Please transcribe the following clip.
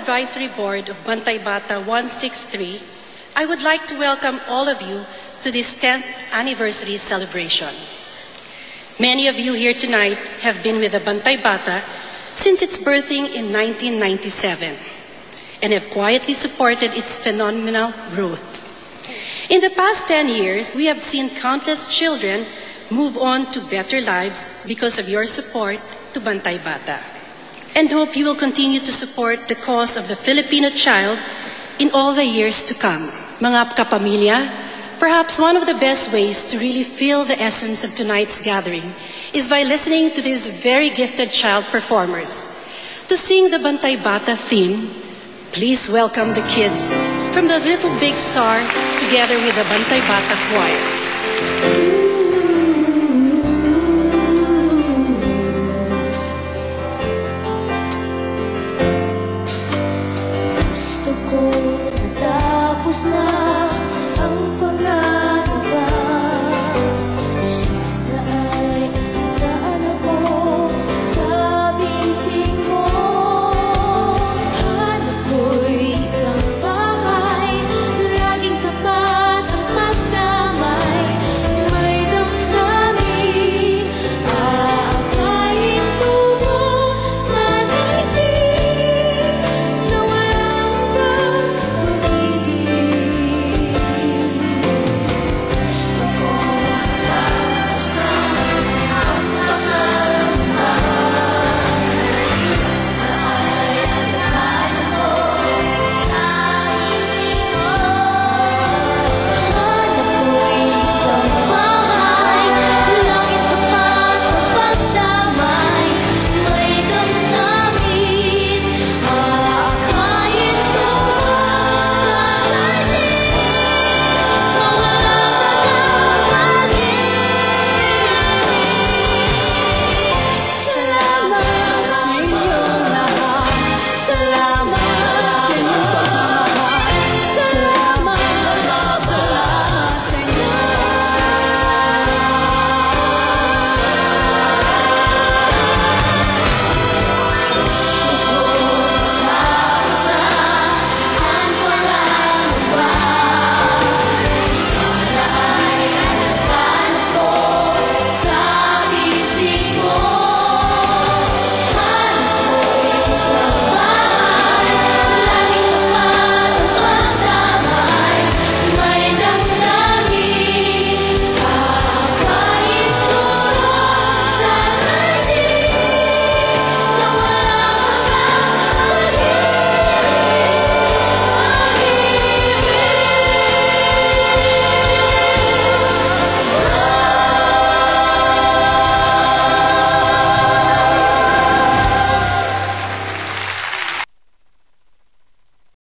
Advisory Board of Bantay Bata 163, I would like to welcome all of you to this 10th anniversary celebration. Many of you here tonight have been with the Bantay Bata since its birthing in 1997 and have quietly supported its phenomenal growth. In the past 10 years, we have seen countless children move on to better lives because of your support to Bantay Bata, and hope you will continue to support the cause of the Filipino child in all the years to come. Mga kapamilya, perhaps one of the best ways to really feel the essence of tonight's gathering is by listening to these very gifted child performers. To sing the Bantay Bata theme, please welcome the kids from the Little Big Star together with the Bantay Bata Choir.